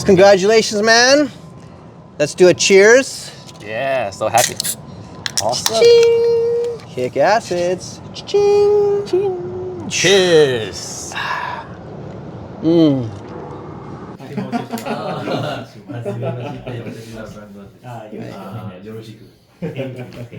Congratulations, man. Let's do a cheers. Yeah, so happy. Awesome. Ching. Kick assets. Ching. Ching. Cheers.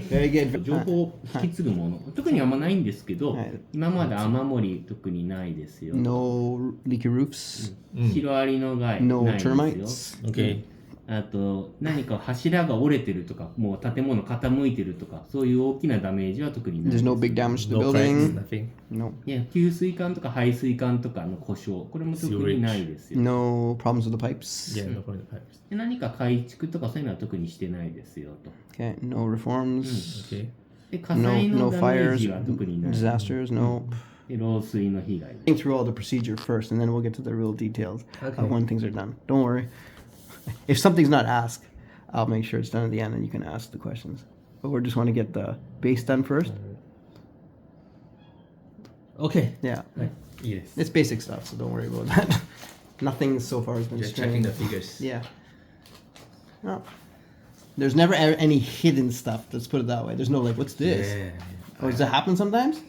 Very good. 情報を引き継ぐもの、特にあんまないんですけど、今まで雨漏り特にないですよ。No leaky roofs. シロアリの害 No ないですよ。 termites. Okay. あと何か柱が折れてるとか、もう建物傾いてるとか、そういう大きなダメージは特にないです。 There's no big damage to the No cracks, building. nothing. No. いや、給水管とか排水管とかの故障、これも特にないですよ。No problems with the pipes. Yeah, no problem with the pipes. で何か改築とかそういうのは特にしてないですよと。Okay. No reforms. Okay. で火災 No の no ダメー fires. ジは特にない。 Disasters. No. で漏水の被害。 Think through all the procedure first, and then we'll get to the real details of when things are done. Don't worry. If something's not asked, I'll make sure it's done at the end, and you can ask the questions. But we just want to get the base done first. Okay. Yeah. Yes. It's basic stuff, so don't worry about that. Nothing so far has been Just checking strained. the figures. Yeah. No. There's never any hidden stuff. Let's put it that way. There's no like, what's this? Yeah. Oh, does that happen sometimes?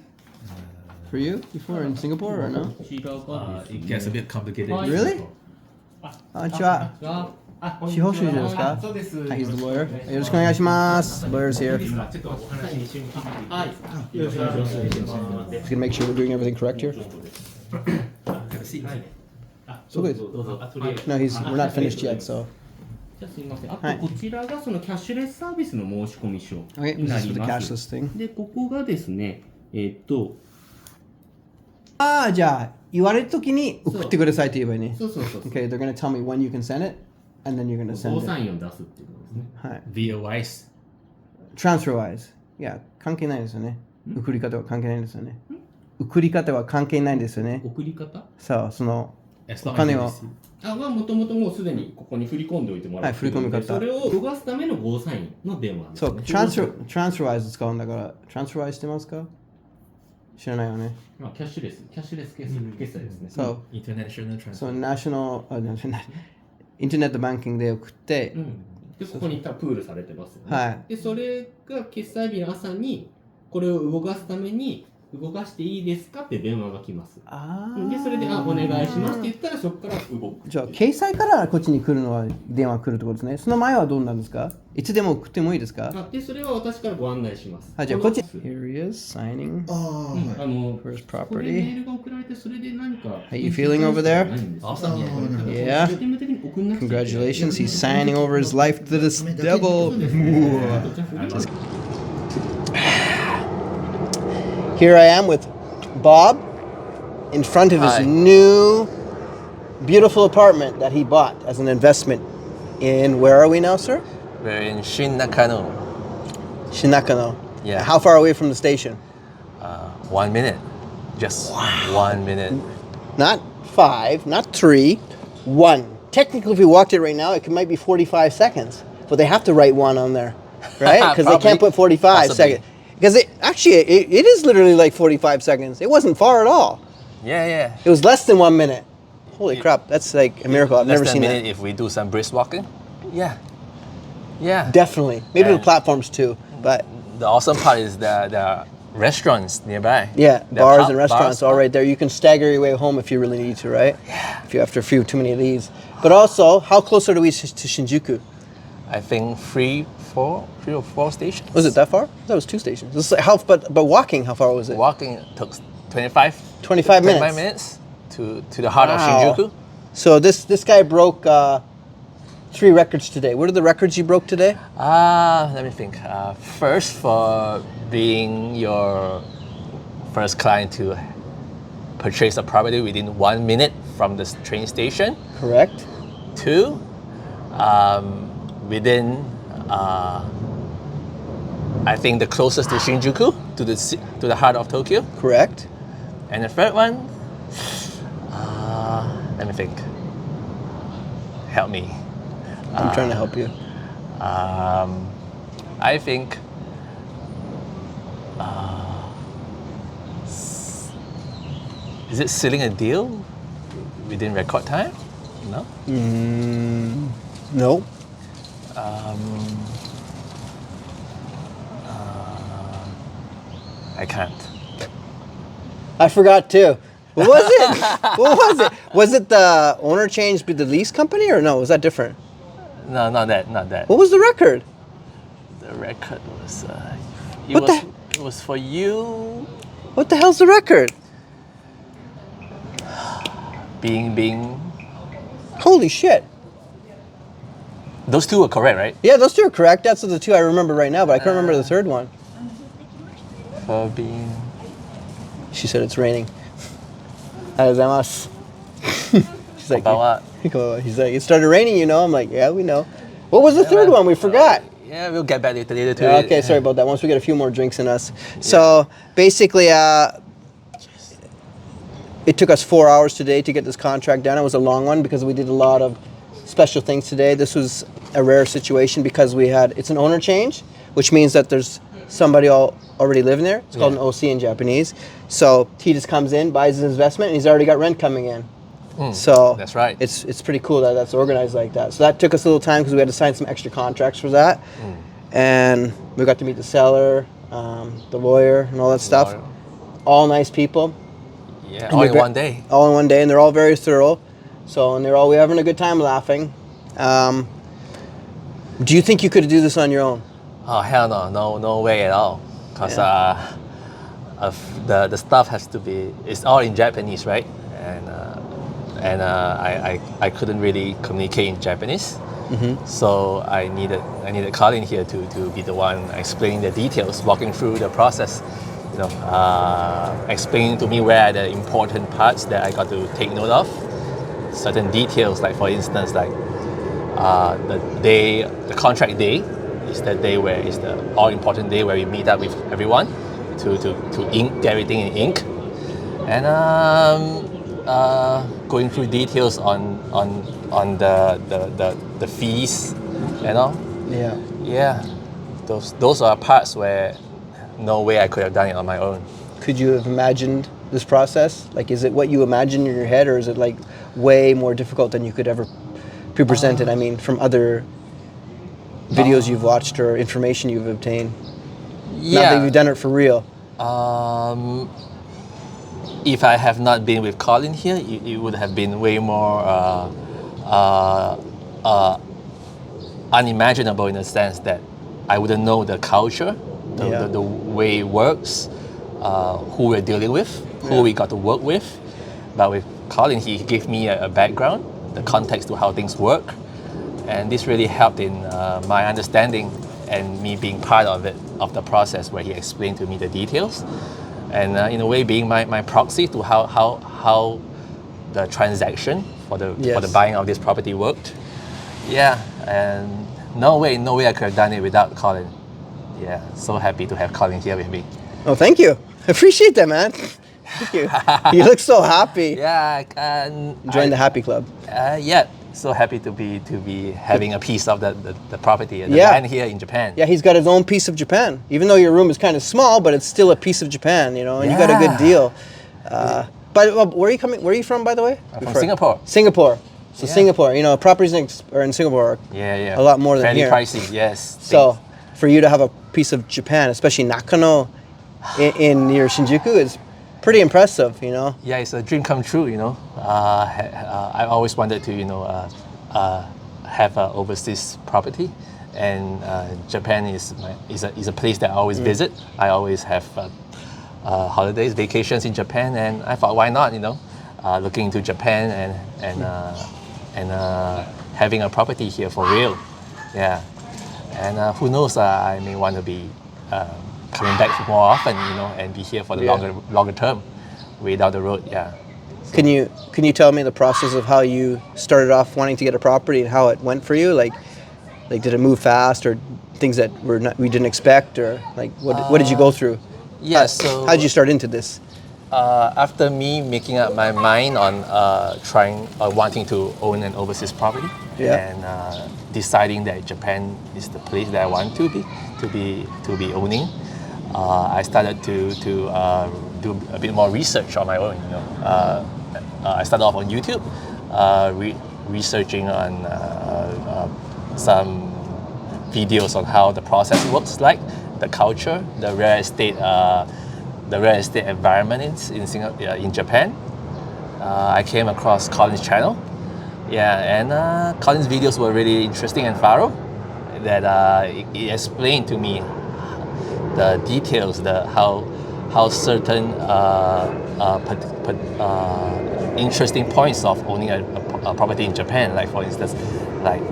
For you before in Singapore or no? 違うか It gets a bit complicated. Really? あ、ちは。司法修士ですか？そうです。Hi, he's the lawyer. よろしくお願いします。Lawyer's here. ちょっとお話一緒に聞いてみて。はい。Just gonna make sure we're doing everything correct here. Have a seat. そうです。どうぞ。あ、とりあえず。 No, we're not finished yet, so. じゃあすみません。あはいとこちらがそのキャッシュレスサービスの申し込み書 Okay, に this な is for り the ま cashless す。 thing. で、ここがですね、ああ、じゃあ、言われるときに送ってくださいって言えばいいね。そうそうそうそう。 Okay, they're gonna tell me when you can send it, and then you're gonna send it. 534出すっていうことですね。はい。 Via Wise. Transfer-wise. いや、関係ないですよね。送り方は関係ないですよね。送り方は関係ないんですよね。送り方さあ、その、 As long お as 金 you を receive. はもともともうすでにここに振り込んでおいてもらってるので、はい振り込み方それを動かすための534の電話ですそう、ね。transfer-wise 使うんだから、transfer-wise してますか？知らないよね。まあ、キャッシュレス決済ですね。そう、International transfer. そう、ナショナル、インターネットバンキングで送ってう、ん。で、ここにプールされてますよね。はい。で、それが決済日の朝に、これを動かすために、動かしていいですかって電話が来ます。あで、それで、お願いしますって言ったら、そこから動く。じゃあ、掲載からこっちに来るのは電話来るってことですね。その前はどうなんですか？いつでも送ってもいいですか？で、それは私からご案内します。じゃあ、こっち。この Here he is, signing うん、 first これメー property. ルが送られて、それで何か。How you feeling over there? Awesome. Yeah. システム的に送んなくちゃいけない。 Congratulations, he's signing over his life to this devil. Here I am with Bob in front of his Hi. new beautiful apartment that he bought as an investment in, where are we now, sir? We're in Shinjuku. Shinakano. Yeah. How far away from the station? 1 minute. Just 1 minute. Not 5, not 3, 1. Technically, if we walked it right now, it might be 45 seconds. But they have to write 1 on there, right? Because they can't put 45 Possibly. seconds. Because it is literally like 45 seconds. It wasn't far at all. Yeah. It was less than 1 minute. Holy crap, that's like a miracle. I've Less never than seen a minute that. if we do some brisk walking. Yeah. Definitely. Maybe the And- platforms too. But The awesome part is that there are restaurants nearby. yeah, There are bars and restaurants all bars. right there. You can stagger your way home if you really need to, right? Yeah. If you after a few too many of these. But also, how close are we to Shinjuku? I think 3 or 4 stations. Was it that far? That was 2 stations. This is like but walking, how far was it? Walking took 25 25 minutes. 25 minutes to the heart Wow. of Shinjuku. So this guy broke 3 records today. What are the records you broke today? Let me think. First, for being your first client to purchase a property within 1 minute from the train station. Correct. 2, within I think the closest to Shinjuku, to the heart of Tokyo. Correct. And the third one, let me think. Help me. I'm trying to help you. I think is it sealing a deal within record time? No? No. I can't. I forgot too. What was it? What was it? Was it the owner changed with the lease company or no? Was that different? No, not that. What was the record? The record was. What the- It was for you. What the hell's the record? Being. Holy shit. Those two were correct, right? Yeah, those two are correct. That's the two I remember right now, but I can't remember the third one. For being. She said it's raining. Arigatou She's like, About he's like, it started raining, you know? I'm like, yeah, we know. What was the third one? We forgot. Yeah, we'll get back later to it. Okay, sorry about that. Once we get a few more drinks in us. So basically, it took us 4 hours today to get this contract done. It was a long one because we did a lot of special things today. This was a rare situation because it's an owner change, which means that there's somebody already living there. It's called an OC in Japanese. So he just comes in, buys his investment, and he's already got rent coming in. So that's right. It's pretty cool that that's organized like that. So that took us a little time because we had to sign some extra contracts for that. And we got to meet the seller, the lawyer, and all that stuff. All nice people. Yeah, And all in they're one day. All in one day, and they're all very thorough. So, and we're having a good time laughing. Do you think you could do this on your own? Oh hell no way at all. Cause the stuff has to be. It's all in Japanese, right? And I couldn't really communicate in Japanese. So I needed Colin here to be the one explaining the details, walking through the process. You know, explaining to me where are the important parts that I got to take note of. Certain details, like for instance, like the contract day is the day where is the all important day where we meet up with everyone to ink everything in ink, and going through details on the fees, you know. Yeah, those are parts where no way I could have done it on my own. Could you have imagined this process? Like, is it what you imagine in your head, or is it like way more difficult than you could ever be presented? I mean, from other videos you've watched or information you've obtained. Not that you've done it for real. If I have not been with Colin here, it would have been way more unimaginable, in the sense that I wouldn't know the culture, the way it works, who we're dealing with, who we got to work with. But with Colin, he gave me a background, the context to how things work, and this really helped in my understanding and me being part of it, of the process where he explained to me the details, and in a way being my proxy to how the transaction for the buying of this property worked. Yeah, and no way I could have done it without Colin. Yeah, so happy to have Colin here with me. Oh, thank you. I appreciate that, man. Thank you. You look so happy. Yeah, Join the happy club. Yeah, so happy to be having a piece of the property and the land here in Japan. Yeah, he's got his own piece of Japan. Even though your room is kind of small, but it's still a piece of Japan, you know, and you got a good deal. But where are you coming? Where are you from, by the way? I'm from Singapore. Singapore. So Singapore, you know, properties are in Singapore a lot more than here. Fairly pricey, yes. So for you to have a piece of Japan, especially Nakano in near Shinjuku, is pretty impressive, you know. Yeah, it's a dream come true, you know. I always wanted to, you know, have an overseas property, and Japan is a place that I always visit. I always have holidays, vacations in Japan, and I thought, why not, you know, looking into Japan and having a property here for real. Yeah, and who knows, I may want to be coming back more often, you know, and be here for the longer term, way down the road. Yeah. So. Can you tell me the process of how you started off wanting to get a property and how it went for you? Like did it move fast, or things that we didn't expect, or like what did you go through? Yeah. How did you start into this? After me making up my mind on wanting to own an overseas property, and deciding that Japan is the place that I want to be owning, I started to do a bit more research on my own. You know, I started off on YouTube, researching on some videos on how the process works, like the culture, the real estate environment in Japan. I came across Colin's channel. Yeah, and Colin's videos were really interesting and thorough. That he explained to me the details, how certain interesting points of owning a property in Japan. Like for instance, like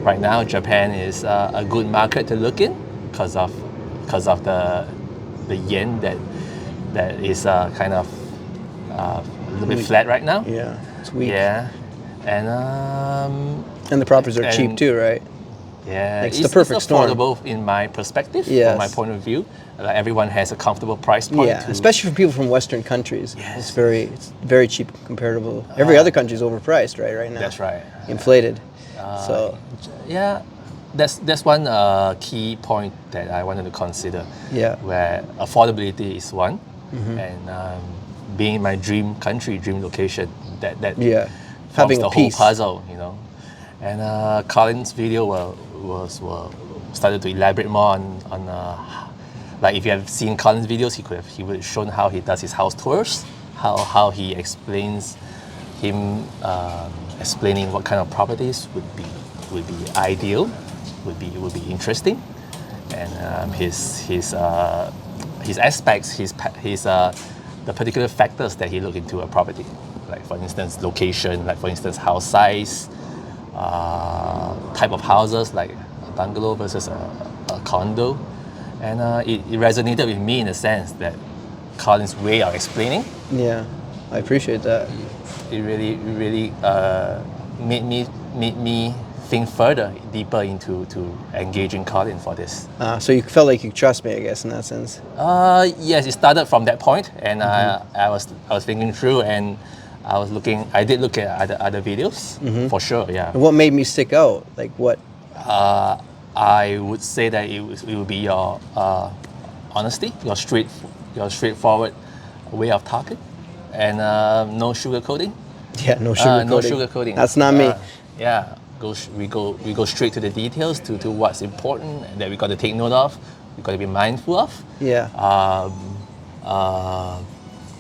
right now Japan is a good market to look in because of the yen that is kind of a little bit flat right now. Yeah, it's weak. Yeah, and the properties are cheap too, right? Yeah, it's the perfect storm. Affordable in my perspective, yes. from my point of view. Like everyone has a comfortable price point. Yeah, especially for people from Western countries. Yes. It's very cheap comparable. Every other country is overpriced, right now. That's right. Inflated. So yeah, that's one key point that I wanted to consider. Yeah. Where affordability is one, and being in my dream country, dream location, that yeah, forms having the a whole piece. puzzle, you know. And Colin's video was started to elaborate more on like if you have seen Colin's videos, he would have shown how he does his house tours, how he explains explaining what kind of properties would be ideal, would be interesting, and his aspects, the particular factors that he look into a property, like for instance location, like for instance house size, type of houses like a bungalow versus a condo, and it resonated with me in the sense that Colin's way of explaining. Yeah, I appreciate that. It really made me think deeper into engaging Colin for this. So you felt like you trust me, I guess, in that sense. Yes, it started from that point, and I was thinking through, and I did look at other videos, for sure, yeah. And what made me stick out? Like what? I would say that it would be your honesty, your straightforward way of talking, and no sugarcoating. Yeah, no sugarcoating. No sugarcoating. That's not me. Yeah, we go straight to the details, to what's important that we got to take note of, we got to be mindful of. Yeah.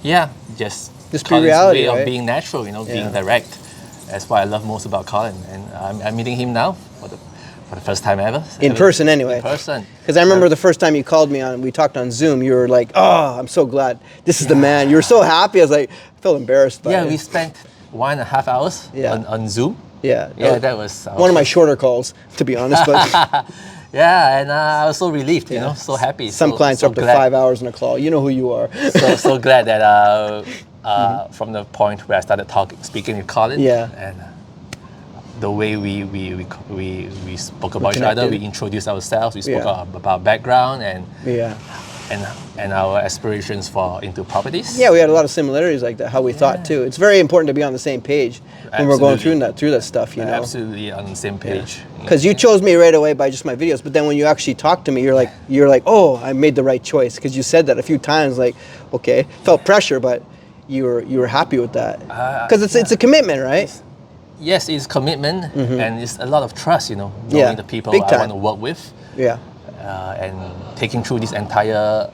Yeah, just be Colin's reality, way right? of being natural, being direct. That's what I love most about Colin, and I'm meeting him now for the first time ever. In person, anyway. In person. Because I remember the first time you called me on, we talked on Zoom. You were like, "Oh, I'm so glad this is the man." You were so happy. I was like, I felt embarrassed by it. We spent 1.5 hours on Zoom. Yeah. That was one of my shorter calls, to be honest. But yeah, and I was so relieved, so happy. Some clients are up to 5 hours on a call. You know who you are. so glad that from the point where I started speaking with Colin, and the way we spoke about each other, we introduced ourselves, we spoke about background and our aspirations into properties. Yeah, we had a lot of similarities like that, how we thought too. It's very important to be on the same page when we're going through that stuff, Absolutely on the same page. Because you chose me right away by just my videos, but then when you actually talk to me, you're like, oh, I made the right choice, because you said that a few times, like, okay, felt pressure, but you were happy with that, because it's a commitment, right? Yes, it's commitment, and it's a lot of trust, knowing the people I want to work with. Yeah. And taking through this entire,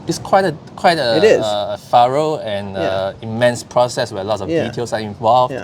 it's quite a thorough and immense process where lots of details are involved,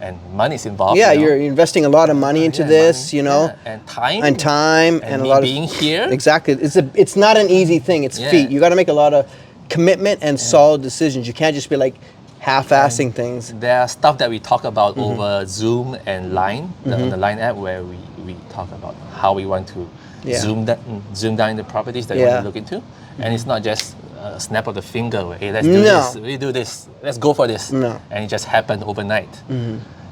and money is involved. Yeah, you're investing a lot of money into this, and time, and a lot being here. Exactly, it's not an easy thing. It's feat. You got to make a lot of commitment and solid decisions. You can't just be like half-assing things. There are stuff that we talk about over Zoom and Line, the Line app, where we talk about how we want to zoom down the properties that we want to look into, and it's not just a snap of the finger. Where, hey, let's do this. We do this. Let's go for this. No. And it just happened overnight.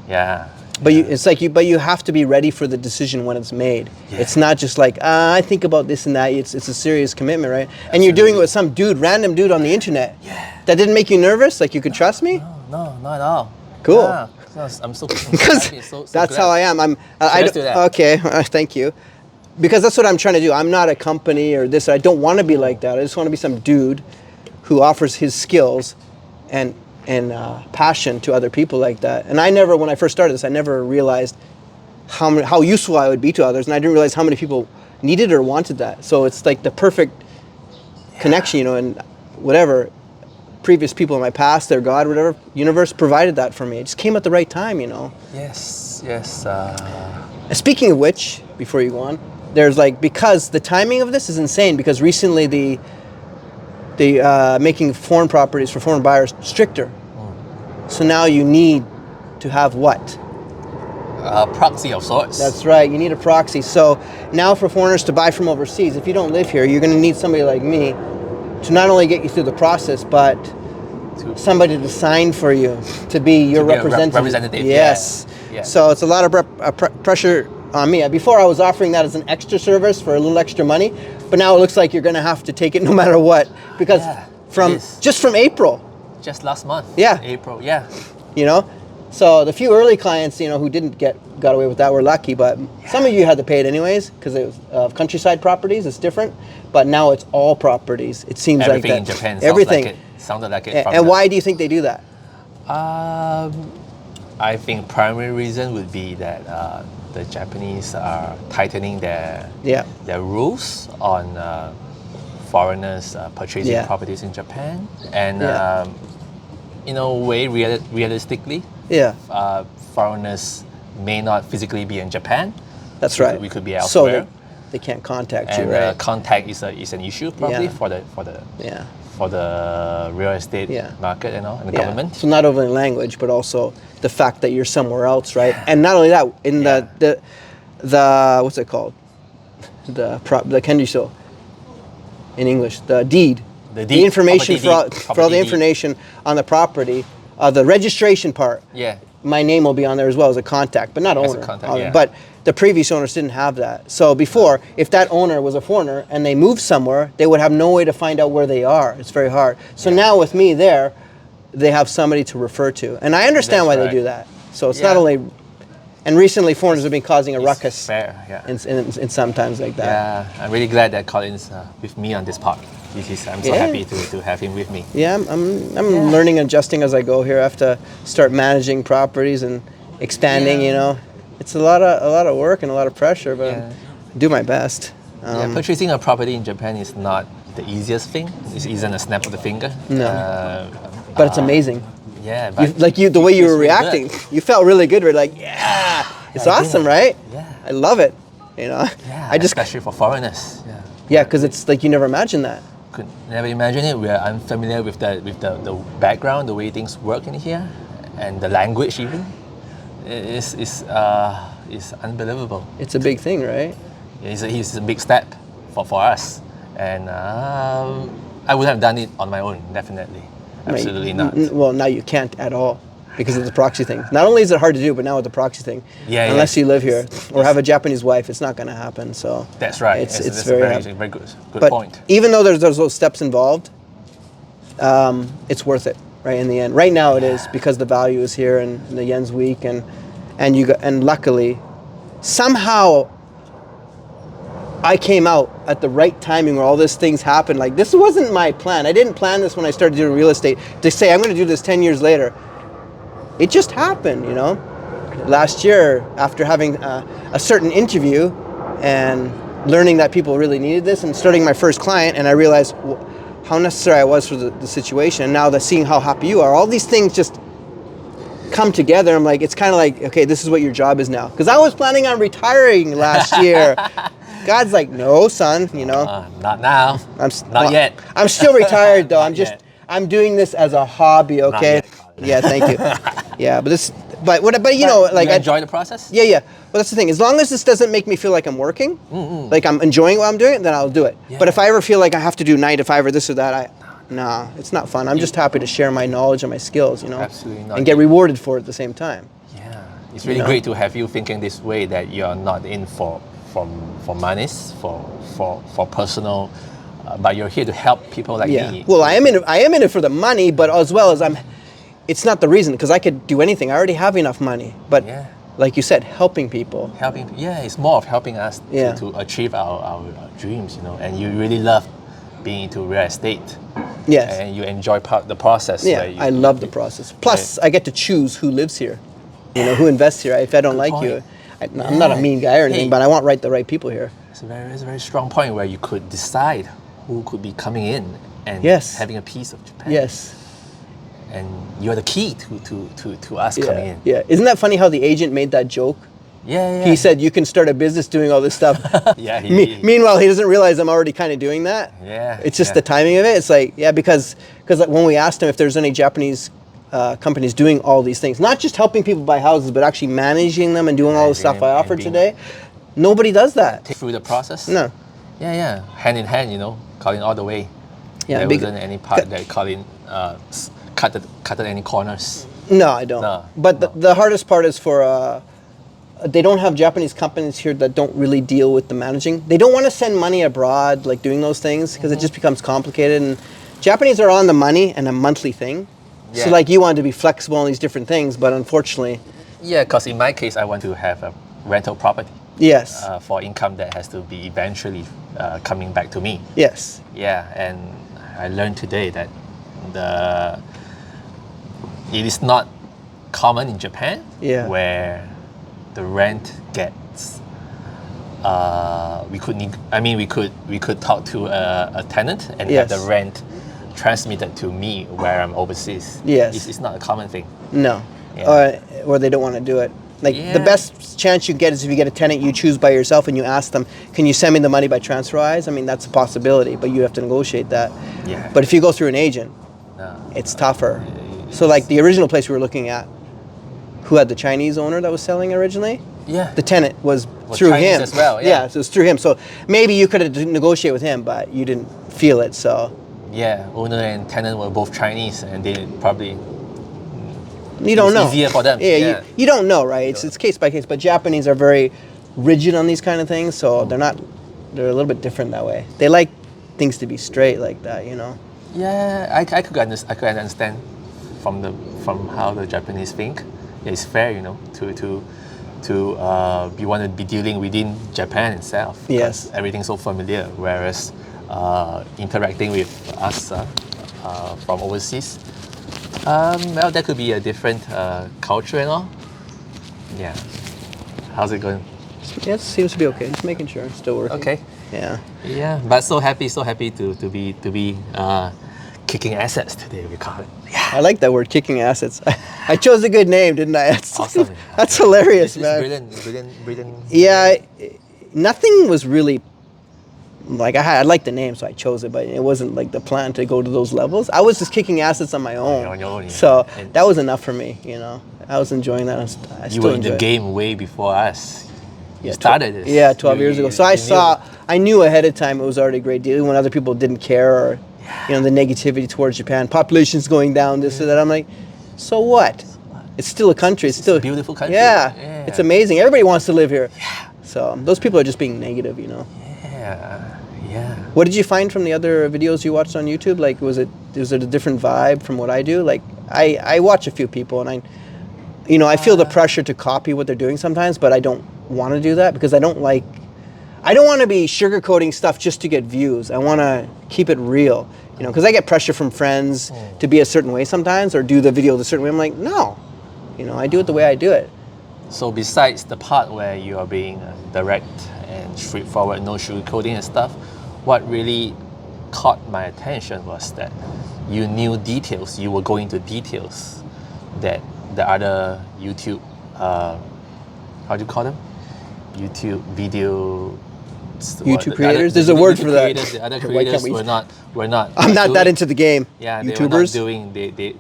Yeah. But you have to be ready for the decision when it's made. Yeah. It's not just like I think about this and that. It's a serious commitment, right? And you're doing it with some random dude on the internet. Yeah. That didn't make you nervous? Like you could trust me? No, not at all. Cool. Yeah. I'm so happy. So that's glad. how I am. Okay, thank you. Because that's what I'm trying to do. I'm not a company or this. I don't want to be like that. I just want to be some dude who offers his skills and and passion to other people like that. And I never, when I first started this, I never realized how useful I would be to others, and I didn't realize how many people needed or wanted that. So it's like the perfect connection, you know, and whatever previous people in my past, their God, whatever universe provided that for me. It just came at the right time, you know. Yes. And speaking of which, before you go on, there's like, because the timing of this is insane, because recently the making foreign properties for foreign buyers stricter. So now you need to have what? Proxy of sorts. That's right, you need a proxy. So now for foreigners to buy from overseas, if you don't live here, you're going to need somebody like me to not only get you through the process, but somebody to sign for you, to be your representative. Yes. Yeah. So it's a lot of pressure on me. Before I was offering that as an extra service for a little extra money, but now it looks like you're going to have to take it no matter what, because just from April. Just last month. Yeah. April, yeah. You know? So the few early clients, you know, who didn't got away with that were lucky, but some of you had to pay it anyways because it was countryside properties. It's different, but now it's all properties. It seems everything like that. In Japan everything sounded like it. And why do you think they do that? I think primary reason would be that the Japanese are tightening their rules on foreigners purchasing properties in Japan, and in a way, realistically. Foreigners may not physically be in Japan. That's right. We could be elsewhere. So they can't contact and, you, right? Contact is an issue probably for the real estate market and all, and the government. So not only language, but also the fact that you're somewhere else, right? And not only that, in the what's it called? The kenjiso in English, the deed. The information for all the information on the property, the registration part. Yeah. My name will be on there as well as a contact, but not owner. Contact, But the previous owners didn't have that. So before, if that owner was a foreigner and they moved somewhere, they would have no way to find out where they are. It's very hard. So now with me there, they have somebody to refer to. And I understand why they do that. So it's not only... And recently, foreigners have been causing a ruckus in sometimes like that. Yeah, I'm really glad that Colin's with me on this part. I'm so happy to have him with me. Yeah, I'm learning and adjusting as I go here. I have to start managing properties and expanding. You know, it's a lot of work and a lot of pressure, but I do my best. Purchasing a property in Japan is not the easiest thing. It isn't a snap of the finger. No, but it's amazing. Yeah, but the way you were reacting, you felt really good. We're like, it's awesome, right? Yeah, I love it. You know, especially for foreigners. Yeah, because it's like you never imagined that. Could never imagine it. We are unfamiliar with the background, the way things work in here, and the language even. It's unbelievable. It's a big thing, right? It's a big step for us, and I would have done it on my own, definitely. Absolutely not. Well, now you can't at all because of the proxy thing. Not only is it hard to do, but now with the proxy thing, unless you live here or have a Japanese wife, it's not going to happen. So that's right. It's very good but point. Even though there's those steps involved, it's worth it, right? In the end, right now it is because the value is here and the yen's weak, and luckily, somehow. I came out at the right timing where all these things happened. Like, this wasn't my plan. I didn't plan this when I started doing real estate to say, I'm going to do this 10 years later. It just happened, you know. Last year, after having a certain interview and learning that people really needed this and starting my first client, and I realized how necessary I was for the situation. Now that seeing how happy you are, all these things just come together. I'm like, it's kind of like, okay, this is what your job is now. Because I was planning on retiring last year. God's like, no, son, you know. Not now. Not yet. I'm still retired though. I'm doing this as a hobby, okay? Yeah, thank you. Yeah, but you know, like you enjoy the process? Yeah. Well, that's the thing. As long as this doesn't make me feel like I'm working, like I'm enjoying what I'm doing, then I'll do it. Yeah. But if I ever feel like I have to do 9 to 5 or this or that, nah, it's not fun. I'm just happy to share my knowledge and my skills, you know, absolutely not. And get rewarded for it at the same time. Yeah, it's really great to have you thinking this way, that you're not in for monies, for personal, but you're here to help people like me. Well, I am in it for the money, but as well as it's not the reason, because I could do anything. I already have enough money, but like you said, helping people. It's more of helping us to achieve our dreams, you know. And you really love being into real estate. Yes. And you enjoy the process. Yeah, where you, I love the process. Plus, I get to choose who lives here. You know, who invests here. If I don't like you, I'm not a mean guy or anything, but I want the right people here. It's a very strong point where you could decide who could be coming in and having a piece of Japan. Yes. And you're the key to us coming in. Yeah. Isn't that funny how the agent made that joke? Yeah. He said, you can start a business doing all this stuff. Yeah. Meanwhile, he doesn't realize I'm already kind of doing that. Yeah. It's just the timing of it. It's like, because like when we asked him if there's any Japanese companies doing all these things, not just helping people buy houses, but actually managing them and doing all the stuff I offer today, nobody does that. Through the process? No. Yeah. Hand in hand, you know, Colin all the way. Yeah, there wasn't any part that Colin cut any corners. No, I don't. No, but the hardest part is for they don't have Japanese companies here that don't really deal with the managing. They don't want to send money abroad, like doing those things, because it just becomes complicated. And Japanese are on the money and a monthly thing. Yeah. So like you want to be flexible on these different things, but unfortunately. Yeah, because in my case, I want to have a rental property. Yes. For income that has to be eventually coming back to me. Yes. Yeah, and I learned today that it is not common in Japan where the rent gets we could talk to a tenant and have the rent transmitted to me where I'm overseas. Yes. It's not a common thing. No. Or they don't want to do it. Like the best chance you get is if you get a tenant you choose by yourself and you ask them, can you send me the money by TransferWise? I mean, that's a possibility, but you have to negotiate that. Yeah. But if you go through an agent, it's tougher. So like the original place we were looking at, who had the Chinese owner that was selling originally? Yeah. The tenant was through Chinese him as well. Yeah, so it's through him. So maybe you could have negotiated with him, but you didn't feel it, so. Yeah, owner and tenant were both Chinese and they probably you don't know. Easier for them. Yeah. You don't know, right? It's case by case, but Japanese are very rigid on these kind of things, so they're a little bit different that way. They like things to be straight like that, you know. Yeah, I could understand from how the Japanese think. It's fair, you know, to you want to be dealing within Japan itself. Yes. Everything's so familiar, whereas interacting with us from overseas, well, that could be a different culture and all. Yeah. How's it going? Yeah, it seems to be okay. Just making sure it's still working. Okay. Yeah. Yeah, but so happy to be kicking assets today, we call it. Yeah. I like that word, kicking assets. I chose a good name, didn't I? That's awesome. That's hilarious, it's man. Brilliant. Yeah, nothing was really like I liked the name, so I chose it, but it wasn't like the plan to go to those levels. I was just kicking assets on my own. On your own, yeah. So that was enough for me, you know. I was enjoying that. You were in the game way before us. You started this. Yeah, 12 years ago. So I knew ahead of time it was already a great deal when other people didn't care or, you know, the negativity towards Japan. Population's going down, this or that. I'm like, so what? It's still a country. It's still a beautiful country. Yeah, it's amazing. Everybody wants to live here. Yeah. So those people are just being negative, you know. Yeah. What did you find from the other videos you watched on YouTube? Like, was it a different vibe from what I do? Like, I watch a few people and I feel the pressure to copy what they're doing sometimes, but I don't want to do that because I don't want to be sugarcoating stuff just to get views. I want to keep it real, you know, because I get pressure from friends to be a certain way sometimes or do the video a certain way. I'm like, no, you know, I do it the way I do it. So besides the part where you are being direct and straightforward, no sugarcoating and stuff, what really caught my attention was that you knew details, you were going into details that the other YouTube, how do you call them? YouTube video. YouTube creators? There's a word for that. The other creators were not. I'm not that into the game. Yeah, YouTubers. They were not doing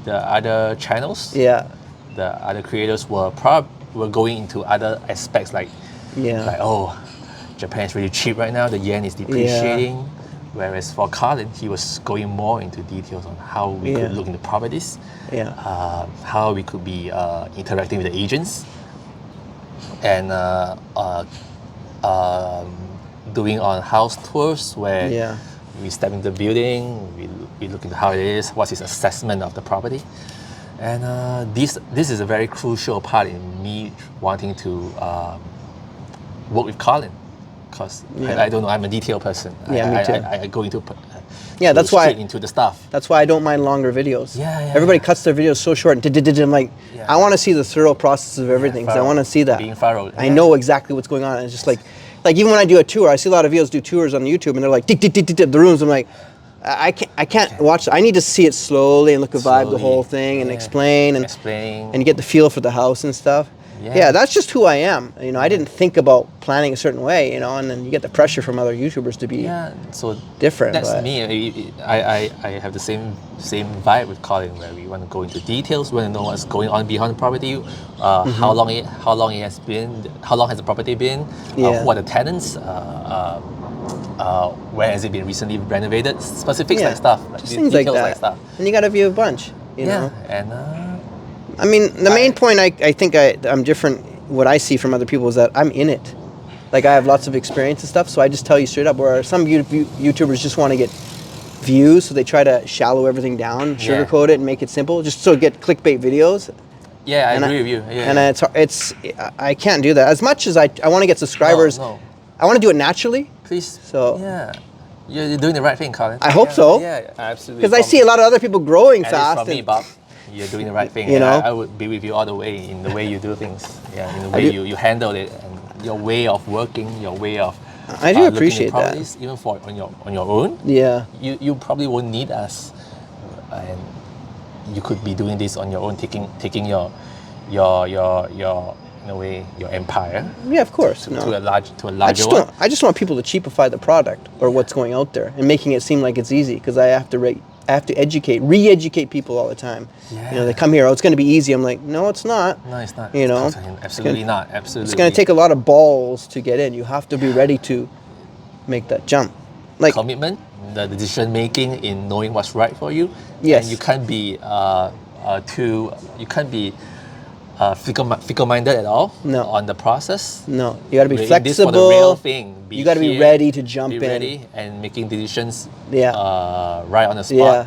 the other channels. Yeah. The other creators were going into other aspects like oh, Japan is really cheap right now. The yen is depreciating. Yeah. Whereas for Colin, he was going more into details on how we could look into properties. Yeah. How we could be interacting with the agents. And doing on house tours where we step into the building, we look into how it is, what's his assessment of the property. And this is a very crucial part in me wanting to work with Colin. because Yeah. I don't know. I'm a detail person. Yeah, me too. I go into Yeah, that's why- straight into the stuff. That's why I don't mind longer videos. Yeah, yeah, Everybody yeah. cuts their videos so short. I'm like, Yeah. I want to see the thorough process of everything because I thorough. want to see that. Being thorough. I Yeah. know exactly what's going on. And it's just like even when I do a tour, I see a lot of videos do tours on YouTube, and they're like, tick, tick, tick, tick, tick, the rooms. I'm like, I can't watch. I need to see it slowly and look at vibe the Slowly. whole thing and Yeah. explain Explain. and get the feel for the house and stuff. Yeah, that's just who I am. You know, I didn't think about planning a certain way. You know, and then you get the pressure from other YouTubers to be Yeah, so different. that's but- me. I have the same vibe with Colin, where we want to go into details, we want to know what's going on behind the property, how long it has been, how long has the property been, Yeah. who are the tenants, where has it been recently renovated, specifics Yeah, like stuff, just things like that. stuff. And you got to view a bunch. You know. And I mean, the main point I think I'm different. What I see from other people is that I'm in it. Like I have lots of experience and stuff, so I just tell you straight up. Where some YouTubers just want to get views, so they try to shallow everything down, sugarcoat it, and make it simple, just so get clickbait videos. yeah, I And agree with you. Yeah, And it's I can't do that as much as I want to get subscribers. No. I want to do it naturally. Please. So- yeah, you're doing the right thing, Colin. I hope so. Yeah, absolutely. Because I see a lot of other people growing At least fast. from me, and- Bob, you're doing the right thing. You and know? I would be with you all the way in the way you do things. Yeah, in the way you handle it, and your way of working, your way of. I do looking at appreciate that. properties, even for on your own. Yeah. You probably won't need us, and you could be doing this on your own, taking your in a way your empire Yeah, of course. No. to a larger one. I just want people to cheapify the product or what's going out there and making it seem like it's easy because I have to re-educate people all the time. Yeah. You know, they come here, oh, it's going to be easy. I'm like, no, it's not. No, it's not. You know, absolutely not. Absolutely. It's going to take a lot of balls to get in. You have to be ready to make that jump. Like, commitment, the decision making in knowing what's right for you. Yes. And you can't be fickle-minded at all. No. On the process. no, you got to be We're in this flexible. for the real thing. You got to be here, ready to jump be in. ready and making decisions. Yeah. Right on the spot. Yeah.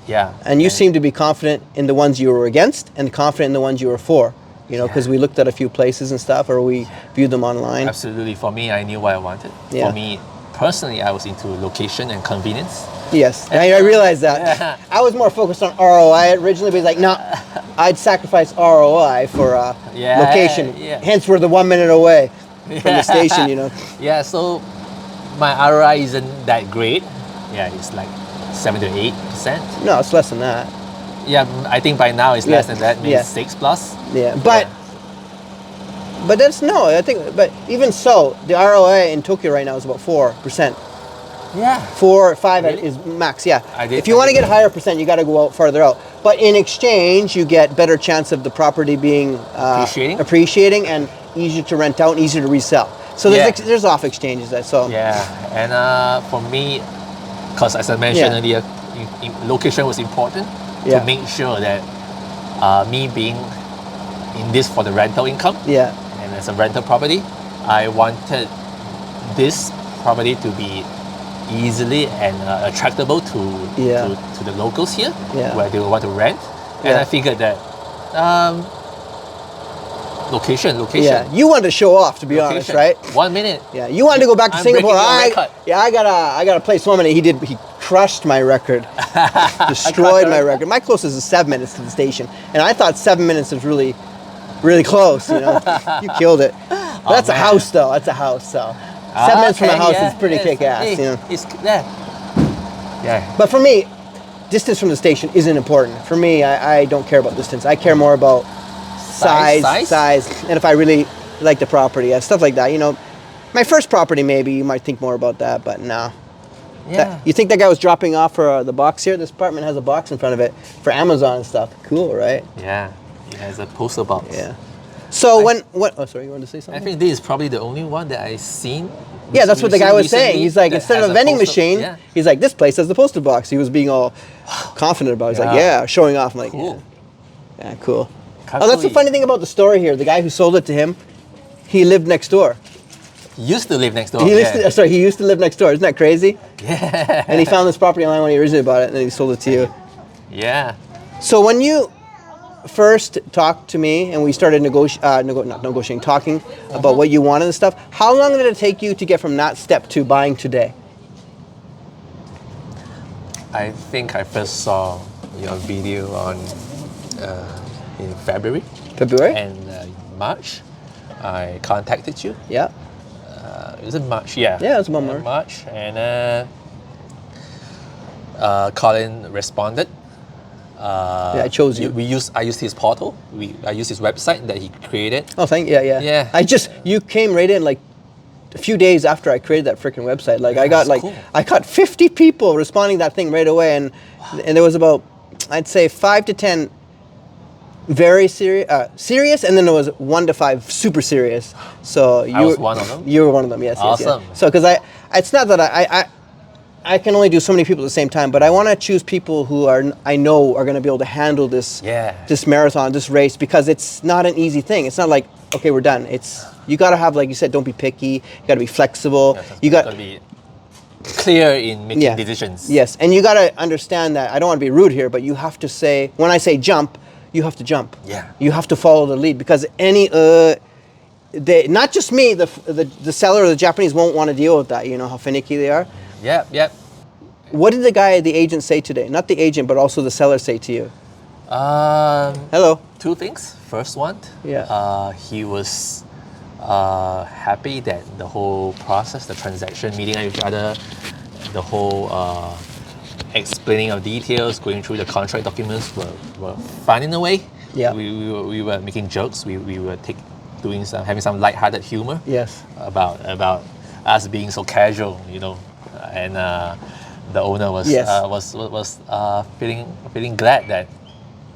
Yeah. And you seem to be confident in the ones you were against and confident in the ones you were for. You know, because we looked at a few places and stuff, or we viewed them online. Absolutely. For me, I knew what I wanted. Yeah. For me, personally, I was into location and convenience. Yes, I realized that. Yeah. I was more focused on ROI originally, but it's like, no, I'd sacrifice ROI for location. Yeah. Hence, we're the 1 minute away from the station, you know. Yeah, so my ROI isn't that great. Yeah, it's like 7 to 8%. No, it's less than that. Yeah, I think by now it's less than that, maybe Yeah. 6 plus. Yeah, but that's no. I think, but even so, the ROI in Tokyo right now is about 4%. Yeah. 4 or 5 Really? is max. Yeah. I did- If you I want to did- get higher percent, you got to go out farther out. But in exchange, you get better chance of the property being appreciating and easier to rent out, and easier to resell. So there's off exchanges. So Yeah, and for me, because as I mentioned Yeah. earlier, location was important Yeah. to make sure that me being in this for the rental income, yeah, and as a rental property, I wanted this property to be easily and attractable to the locals here, Yeah. where they will want to rent. And Yeah. I figured that location. yeah. You wanted to show off, to be honest, Location. right? 1 minute. Yeah, you wanted to go back to I'm Singapore. breaking your record. I got to place 1 minute. He crushed my record, destroyed my record. My closest is 7 minutes to the station, and I thought 7 minutes was really, really close. You know, you killed it. But that's a man. house, though. That's a house, though. 7 minutes from a house is pretty kick-ass. Hey, You know, it's yeah. but for me, distance from the station isn't important. For me, I don't care about distance. I care more about size, and if I really like the property and stuff like that. You know, my first property, maybe you might think more about that, but no. Yeah. You think that guy was dropping off for the box here? This apartment has a box in front of it for Amazon and stuff. Cool, right? Yeah. It has a postal box. Yeah. So oh, sorry, you wanted to say I something? think this is probably the only one that I've seen. Yeah, that's what the guy was saying. recently He's like, that instead has of a a vending postal- machine, yeah. he's like, this place has the postal box. He was being all confident about it. He's like, Yeah. yeah, showing off. I'm like, Cool. yeah, cool. Oh, that's the Kakui. funny thing about the story here. The guy who sold it to him, he lived next door. Used to live next door. He yeah. used to live next door. Isn't that crazy? Yeah. And he found this property online when he originally bought it, and then he sold it to you. Yeah. So when you first talked to me and we started talking about what you wanted and stuff, how long did it take you to get from that step to buying today? I think I first saw your video on in February. February? And March, I contacted you. Yeah. Is it March? Yeah. Yeah, it was about March. March, and Colin responded. Yeah, I chose you. I used his portal. I used his website that he created. Oh, yeah. You came right in like a few days after I created that freaking website. Like I got 50 people responding to that thing right away, and there was about, I'd say 5 to 10 very serious, and then there was 1 to 5 super serious. So I was one of them. You were one of them. Yes. Awesome. Yes, yes. So because it's not that I can only do so many people at the same time, but I want to choose people who I know are going to be able to handle this marathon, this race, because it's not an easy thing. It's not like, okay, we're done. You got to have, like you said, don't be picky. You got to be flexible. You got to be clear in making decisions. Yes, and you got to understand that I don't want to be rude here, but you have to say, when I say jump, you have to jump. Yeah. You have to follow the lead, because not just me, the seller or the Japanese won't want to deal with that. You know how finicky they are. Yep. What did the agent say today? Not the agent, but also the seller say to you? Hello. 2 things. First one, he was happy that the whole process, the transaction, meeting each other, the whole explaining of details, going through the contract documents were fun in a way. Yeah. We were making jokes. We were having some lighthearted humor. Yes. About us being so casual, you know, and the owner was feeling glad that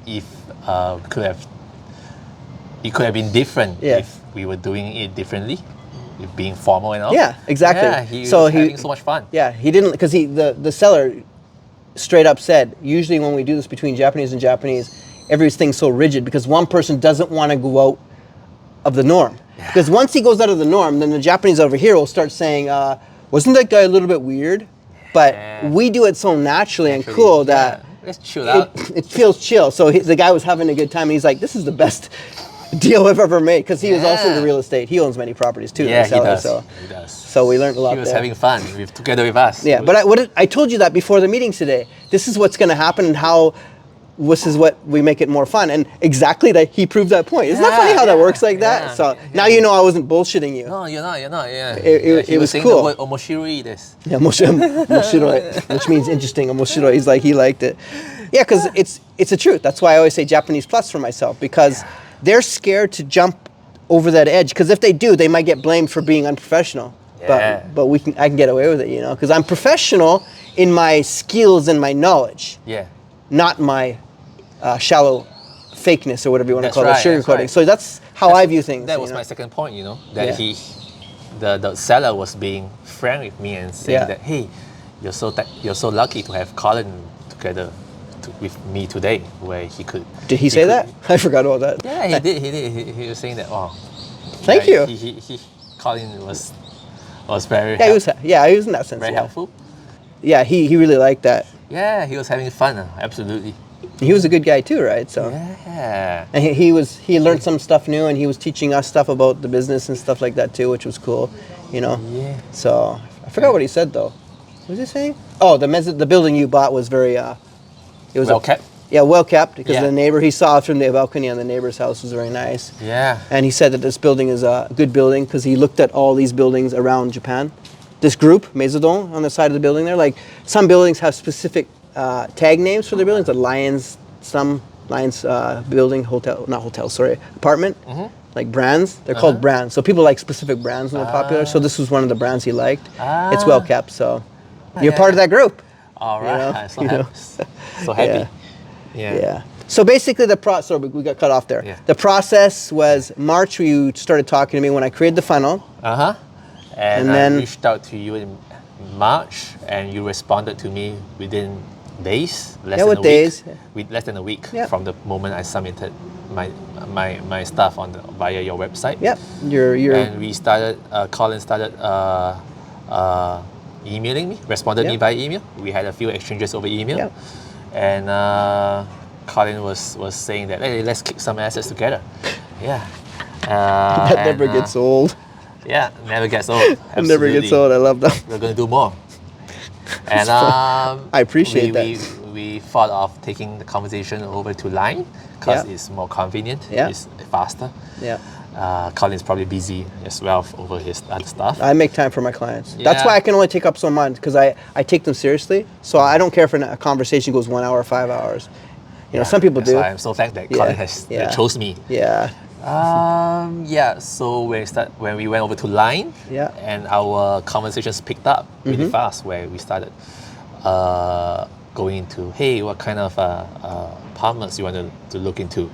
it could have been different if we were doing it differently, with being formal and all. Yeah, exactly. Yeah, he was having so much fun. Yeah, he didn't, because the seller straight up said, usually when we do this between Japanese and Japanese, everything's so rigid because one person doesn't want to go out of the norm. Yeah. Because once he goes out of the norm, then the Japanese over here will start saying, wasn't that guy a little bit weird? But we do it so naturally and cool that let's chill out. It feels chill. So the guy was having a good time, and he's like, this is the best deal I've ever made, because he was also into real estate. He owns many properties too. Yeah, seller, he does. So we learned a lot. He was having fun together with us. Yeah, but I told you that before the meeting today. This is what's going to happen, and how this is what we make it more fun. And exactly that he proved that point. Isn't that funny how that works like that? So now you know I wasn't bullshitting you. No, you're not. Yeah. It was saying cool. The word omoshiroi desu. Yeah, moshiroi, which means interesting. Omoshiroi. He liked it. Yeah, because it's the truth. That's why I always say Japanese plus for myself, because they're scared to jump over that edge. Because if they do, they might get blamed for being unprofessional. Yeah. But I can get away with it, you know, because I'm professional in my skills and my knowledge. Yeah. Not my shallow fakeness or whatever you want to call it, sugarcoating. Right. So that's how I view things. That was my second point, you know, that the seller was being frank with me and saying that, hey, you're so lucky to have Colin together with me today, where he could. Did he say that? I forgot about that. Yeah, he did. He was saying that. Oh, thank you. Colin was very. Yeah, he was in that sense. Very helpful. Yeah, he really liked that. Yeah, he was having fun. Absolutely. He was a good guy too, right? So yeah. And he learned some stuff new, and he was teaching us stuff about the business and stuff like that too, which was cool, you know. Yeah. So I forgot what he said though. What was he saying? Oh, the building you bought was very it was well kept. Yeah, well kept, because the neighbor he saw from the balcony on the neighbor's house was very nice. Yeah. And he said that this building is a good building because he looked at all these buildings around Japan. This group, Meizodon, on the side of the building there, like some buildings have specific tag names for their buildings, building, apartment, like brands. They're called brands. So people like specific brands when they're popular. So this was one of the brands he liked. It's well kept, so you're part of that group. All right, so happy. Yeah. So basically we got cut off there. Yeah. The process was March, you started talking to me when I created the funnel. And then I reached out to you in March, and you responded to me within days, less than a week from the moment I submitted my stuff via your website. Yep. And we started. Colin started emailing me, responded me by email. We had a few exchanges over email, and Colin was saying that, hey, let's kick some assets together. Yeah. That never gets old. Yeah, never gets old. It never gets Absolutely. old. I love that. We're going to do more. And I appreciate that. We thought of taking the conversation over to line because it's more convenient. Yeah. It's faster. Yeah. Colin's probably busy as well over his other stuff. I make time for my clients. Yeah. That's why I can only take up so much, because I take them seriously. So I don't care if a conversation goes 1 hour or 5 hours. You know, some people That's do. why I'm so thankful that Colin has chose me. Yeah. So when we went over to line, and our conversations picked up really fast, where we started going into, hey, what kind of apartments you want to look into.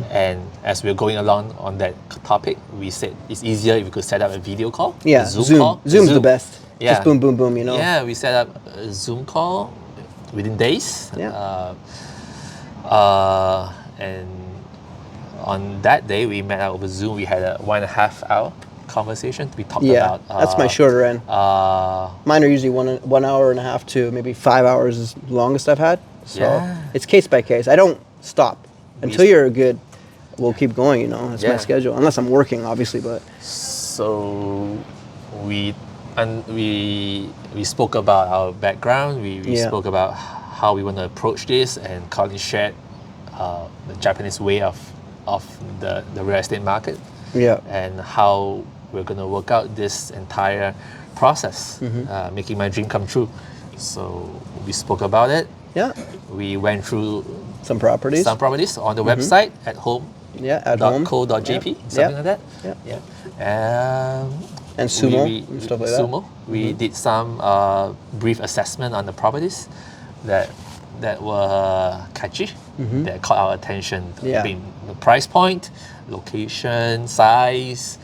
And as we were going along on that topic, we said it's easier if we could set up a video call. Yeah, Zoom. Call. Zoom's the best. Yeah. Just boom, boom, boom, you know. Yeah, we set up a Zoom call within days. Yeah. And on that day, we met up over Zoom. We had a 1.5 hour conversation. We talked about... that's my shorter end. Mine are usually 1 hour and a half to maybe 5 hours is the longest I've had. So it's case by case. I don't stop. Until you're good, we'll keep going, you know. That's my schedule. Unless I'm working, obviously, but... So we spoke about our background. We spoke about how we want to approach this, and Colin shared the Japanese way of the real estate market, and how we're going to work out this entire process, making my dream come true. So we spoke about it. Yeah. We went through some properties on the website at home. Yeah, at home. .co.jp, something like that. And Sumo and stuff like that. Sumo. We did some brief assessment on the properties that were catchy, that caught our attention. Being the price point, location, size,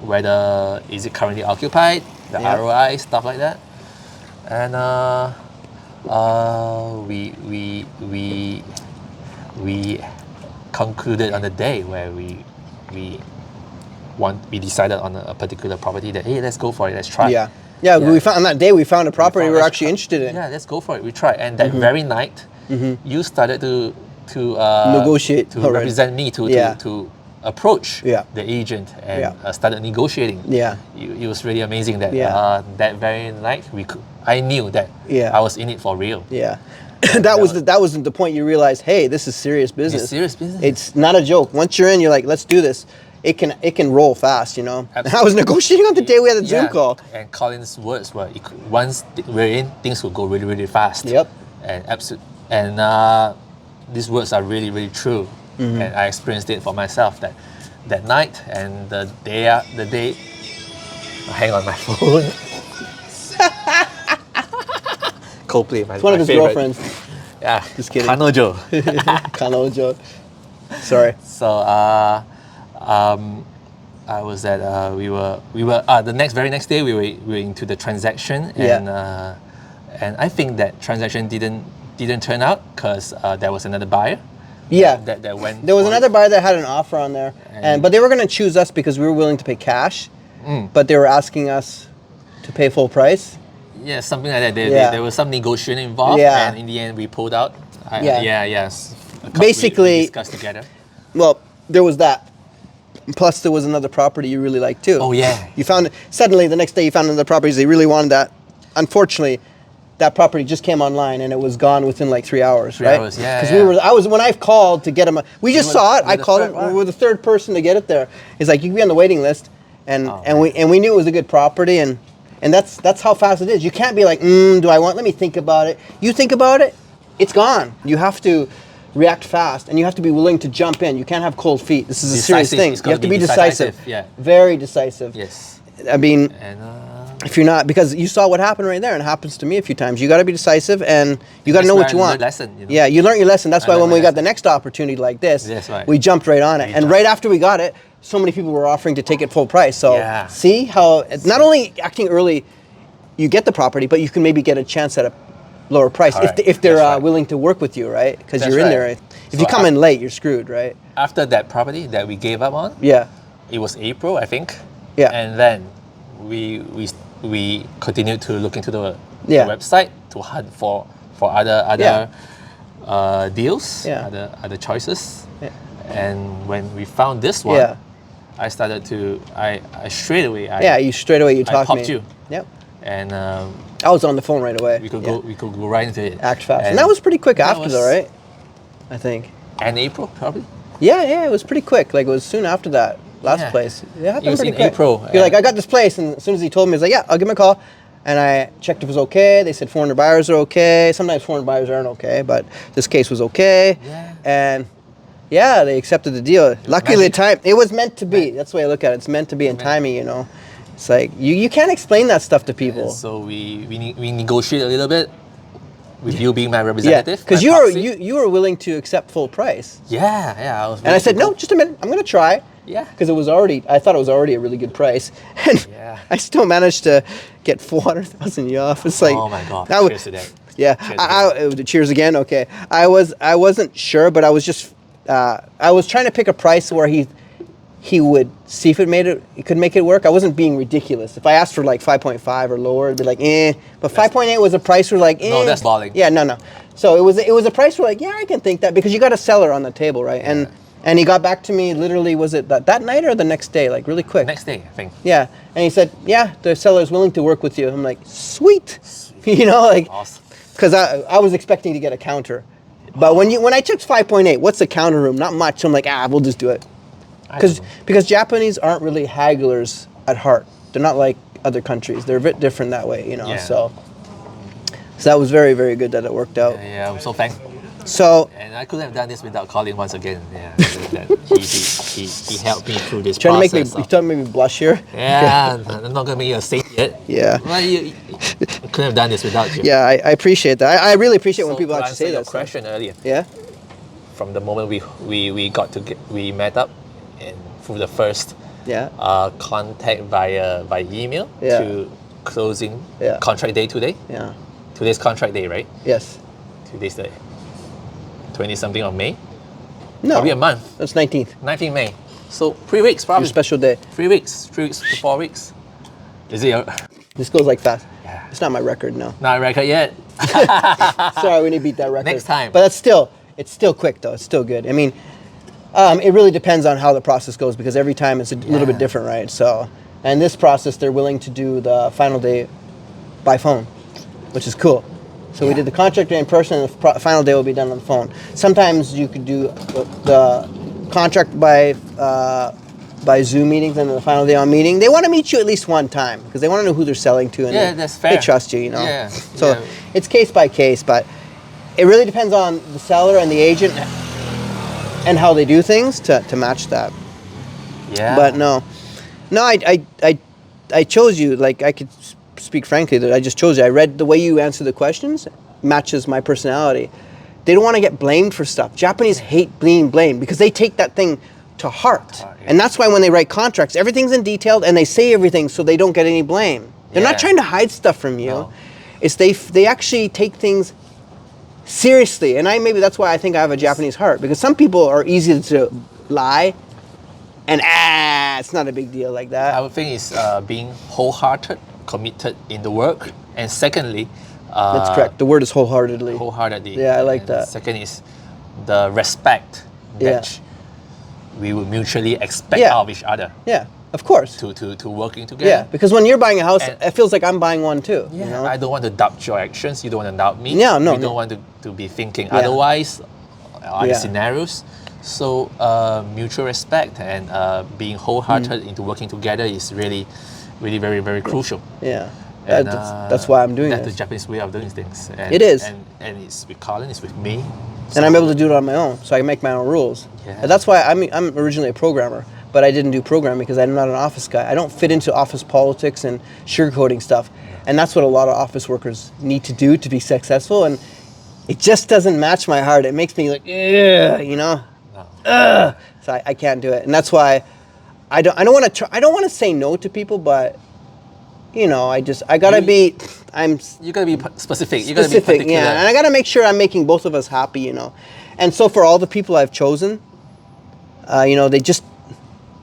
whether is it currently occupied, the ROI, stuff like that. And we concluded on the day where we decided on a particular property that, hey, let's go for it, let's try. We found on that day we found a property we were actually interested in. Yeah, let's go for it. We tried, and that very night, you started to negotiate, to represent me, to approach the agent and started negotiating. It was really amazing that that very night I knew that I was in it for real. that was the point you realized, hey, this is serious business. It's serious business. It's not a joke. Once you're in, you're like, let's do this. It can roll fast, you know. Absolutely. I was negotiating on the day we had the Zoom call. And Colin's words were, once we're in, things will go really, really fast. And these words are really, really true. And I experienced it for myself that night and the day. Hang on, my phone. Coldplay, it's one of his favorite girlfriends. Yeah, just kidding. Kanojo. Kanojo. Sorry. So I was at we were the very next day we were into the transaction, and I think that transaction didn't turn out because there was another buyer. That went. There was another buyer that had an offer on there, but they were going to choose us because we were willing to pay cash, but they were asking us to pay full price. Yeah, something like that. There was some negotiation involved, and in the end we pulled out. Basically, we discussed together. Well, there was that. Plus, there was another property you really liked too. Oh yeah. You found it suddenly the next day. You found another property. They really wanted that. Unfortunately, that property just came online and it was gone within like 3 hours. 3 hours, yeah. Because when I called to get him, we just saw it. I called him. We were the third person to get it there. He's like, you can be on the waiting list, and we knew it was a good property, and that's how fast it is. You can't be like, do I want? Let me think about it. You think about it, it's gone. You have to react fast, and you have to be willing to jump in. You can't have cold feet. This is a serious thing. You have to be decisive. Very decisive. Yes. I mean, if you're not, because you saw what happened right there, and it happens to me a few times. You got to be decisive, and you got to know what you want. Lesson, you know? Yeah, you learned your lesson. That's why when we got the next opportunity like this, we jumped right on it. And right after we got it, so many people were offering to take it full price. So see how not only acting early, you get the property, but you can maybe get a chance at a lower price if they're willing to work with you, right? Because you're in there. Right? If you come in late, you're screwed, right? After that property that we gave up on, it was April, I think. And then we continued to look into the website to hunt for other deals, Yeah. other choices. Yeah. And when we found this one, Yeah. I started to, I straight away, You straight away, you I talked popped me. you. Yep. And I was on the phone right away. we could go right into it. Act fast. And that was pretty quick that after was- though, right? I think. And April, probably. Yeah, it was pretty quick. Like it was soon after that last Yeah. place. It happened It was pretty in quick. April, You're like, I got this place, and as soon as he told me, I was like, yeah, I'll give him a call. And I checked if it was okay. They said 400 buyers are okay. Sometimes 400 buyers aren't okay, but this case was okay. Yeah. And yeah, they accepted the deal. Luckily, the time it was meant to be. That's the way I look at it. It's meant to be in timing, you know. It's like you can't explain that stuff to people. And so we negotiate a little bit with you being my Yeah, representative. because my proxy. you were willing to accept full price. Yeah. I was. And I said, no, just a minute. I'm going to try. Yeah. Because I thought it was already a really good price. And Yeah. I still managed to get 400,000 off. It's like, Oh my God! that was- Cheers to that. yeah. Cheers again. Okay. I wasn't sure, but I was just, I was trying to pick a price where he would see if he could make it work. I wasn't being ridiculous. If I asked for like 5.5 or lower, it'd be like, eh. But 5.8 was a price where like, eh. No, that's balling. Yeah, no. So it was a price where like, yeah, I can think that because you got a seller on the table, right? And he got back to me literally, was it that night or the next day? Like really quick. Next day, I think. Yeah. And he said, yeah, the seller is willing to work with you. I'm like, sweet. You know, like, Awesome. because I was expecting to get a counter. But when I checked 5.8, what's the counter room? Not much. I'm like, we'll just do it. Because Japanese aren't really hagglers at heart. They're not like other countries. They're a bit different that way, you know. Yeah. So that was very, very good that it worked out. Yeah, I'm so thankful. So And I couldn't have done this without Colin once again. Yeah, that he helped me through this trying process. to make me blush here. Yeah, I'm not gonna make you a saint yet. Yeah. Well, you couldn't have done this without you. Yeah, I appreciate that. I really appreciate when people to actually answer say your that stuff. question earlier. Yeah. From the moment we met up, and through the first Yeah. contact via email Yeah. to closing Yeah. contract day today. Yeah. Today's contract day, right? Yes. Today's the 20-something of May. No. Probably a month. That's 19th. 19th May. So 3 weeks Your probably. special day. 3 weeks. 3 weeks to 4 weeks. Is it This goes like fast. Yeah. It's not my record, no. not a record yet? Sorry, we need to beat that record. Next time. But it's still quick though. It's still good. I mean, it really depends on how the process goes because every time it's a little bit different, right? So, and this process, they're willing to do the final day by phone, which is cool. So we did the contract day in person, and the final day will be done on the phone. Sometimes you could do the contract by Zoom meetings and then the final day on meeting. They want to meet you at least one time because they want to know who they're selling to, and Yeah, that's fair. they trust you, you know. Yeah, So yeah. it's case by case, but it really depends on the seller and the agent and how they do things to match that. Yeah. But no, I chose you. Like I could speak frankly that I just chose you. I read the way you answer the questions matches my personality. They don't want to get blamed for stuff. Japanese hate being blamed because they take that thing to heart. And that's why when they write contracts, everything's in detail and they say everything so they don't get any blame. They're not Yeah. trying to hide stuff from you. No. It's they actually take things seriously. And maybe that's why I think I have a Japanese heart because some people are easy to lie and it's not a big deal like that. I would think it's being wholehearted, committed in the work, and secondly, That's correct. The word is wholeheartedly. wholeheartedly. Yeah, I like And that. Second is the respect Yeah. that we would mutually expect Yeah. out of each other Yeah, of course. to working together. Yeah, because when you're buying a house, And- it feels like I'm buying one too. Yeah, You know? I don't want to doubt your actions. You don't want to doubt me. Yeah, no, We no. don't want to be thinking Yeah. otherwise. Other Yeah. scenarios. So mutual respect and being wholehearted into working together is really very, very crucial. Yeah, And, that's why I'm doing that's it. the Japanese way of doing things. And, It is. And it's with Colin, it's with me. And I'm able to do it on my own, so I can make my own rules. Yeah. And that's why I'm originally a programmer, but I didn't do programming because I'm not an office guy. I don't fit into office politics and sugarcoating stuff. And that's what a lot of office workers need to do to be successful. And it just doesn't match my heart. It makes me like, ugh, you know? No. Ugh. So I can't do it. And that's why I don't want to I don't want to say no to people, but you know, I gotta be. You gotta be specific. You gotta be Specific, particular. yeah, and I gotta make sure I'm making both of us happy, you know. And so for all the people I've chosen, you know, they just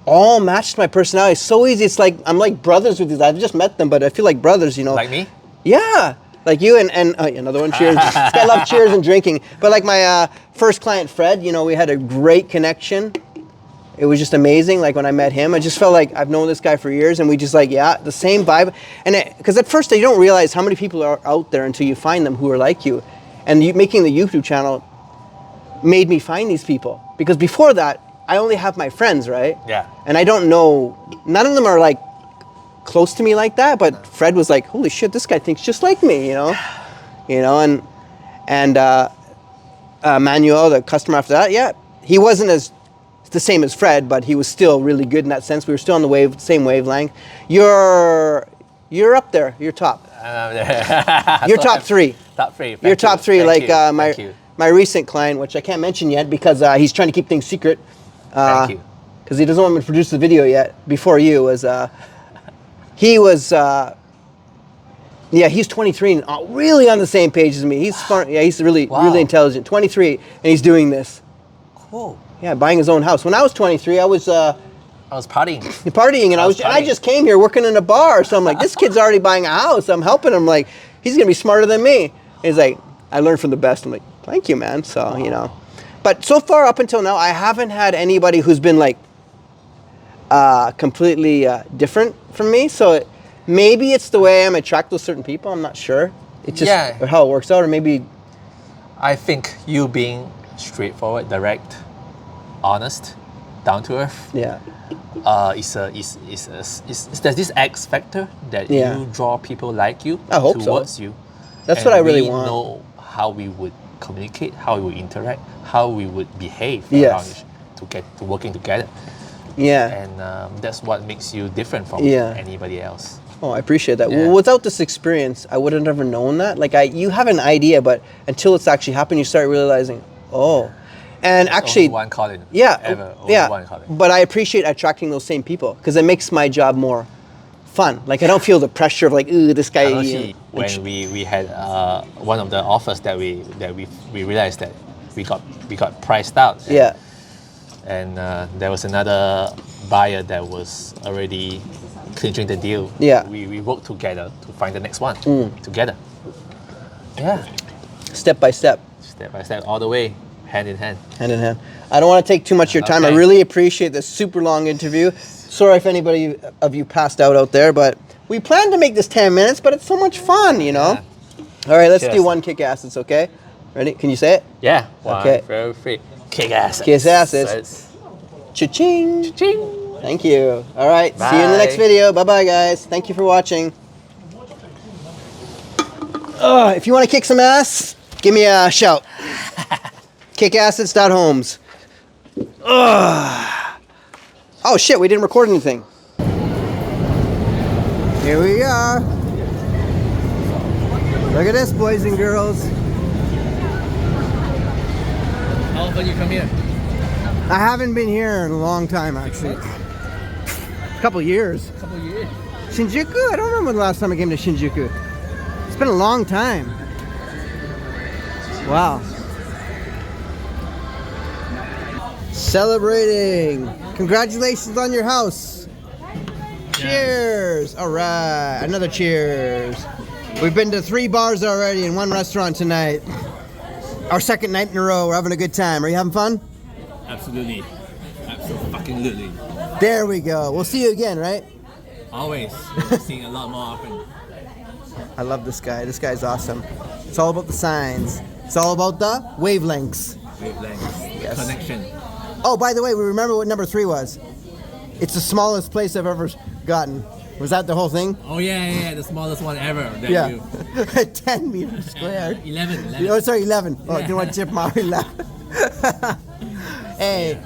all matched my personality. It's so easy. It's like I'm like brothers with these. I've just met them, but I feel like brothers, you know. Like me? Yeah, Like you and another one, cheers. This guy loves cheers and drinking. But like my first client, Fred, you know, we had a great connection. It was just amazing. Like when I met him, I just felt like I've known this guy for years, and we just like, yeah, the same vibe. And because at first you don't realize how many people are out there until you find them who are like you. And making the YouTube channel made me find these people. Because before that, I only have my friends, right? Yeah. And I don't know, none of them are like close to me like that, but Fred was like, holy shit, this guy thinks just like me, you know? And Manuel, the customer after that, yeah, he wasn't as the same as Fred, but he was still really good in that sense. We were still on the same wavelength. You're up there. You're top. You're top three. Top three. You're top three. Thank Like you. my recent client, which I can't mention yet because he's trying to keep things secret. Thank you. Because he doesn't want me to produce the video yet. Before you was, he was, yeah, he's 23 and really on the same page as me. He's smart. Yeah, he's really intelligent. 23, and he's doing this. Cool. Yeah, buying his own house. When I was 23, I was partying. Partying, and I just came here working in a bar. So I'm like, this kid's already buying a house. I'm helping him. Like, he's gonna be smarter than me. And he's like, I learned from the best. I'm like, thank you, man. So you know, but so far up until now, I haven't had anybody who's been like completely different from me. So maybe it's the way I'm attracted to certain people. I'm not sure. It's just how it works out, or maybe. I think you being straightforward, direct, honest, down to earth. Yeah. There's this X factor that you draw people like you towards you. That's what I really want. Know how we would communicate, how we would interact, how we would behave to get to working together. Yeah. And that's what makes you different from anybody else. Oh, I appreciate that. Yeah. Well, without this experience, I would have never known that. Like, you have an idea, but until it's actually happened, you start realizing, oh. And There's actually, only one Colin. Yeah, Ever. One Colin. But I appreciate attracting those same people because it makes my job more fun. Like, I don't feel the pressure of like, ooh, this guy. When we had one of the offers that we realized that we got priced out. And there was another buyer that was already clinching the deal. Yeah. We worked together to find the next one together. Yeah. Step by step. Step by step, all the way, hand in hand. Hand in hand. I don't want to take too much of your time. I really appreciate this super long interview. Sorry if anybody of you passed out there, but we planned to make this 10 minutes, but it's so much fun, you know? Yeah. All right, let's do one kick assets, okay? Ready? Can you say it? Yeah. Okay. Very free. Kick assets. Kick assets. Cha-ching. Cha-ching. Thank you. All right. Bye. See you in the next video. Bye-bye, guys. Thank you for watching. If you want to kick some ass, give me a shout. KICKASSETS.HOMES. Oh, shit. We didn't record anything. Here we are. Look at this, boys and girls. How often you come here? I haven't been here in a long time, actually. A couple years. Shinjuku? I don't remember the last time I came to Shinjuku. It's been a long time. Wow. Celebrating. Congratulations on your house. Cheers. All right. Another cheers. We've been to 3 bars already and 1 restaurant tonight. Our second night in a row. We're having a good time. Are you having fun? Absolutely. Absolutely. There we go. We'll see you again, right? Always. Seeing a lot more often. I love this guy. This guy's awesome. It's all about the signs. It's all about the wavelengths. Yes. Connection. Oh, by the way, we remember what number 3 was. It's the smallest place I've ever gotten. Was that the whole thing? Oh yeah, the smallest one ever. That Yeah. 10 meters squared. 11. Oh, sorry, 11. Oh, I didn't want to chip my 11. Hey,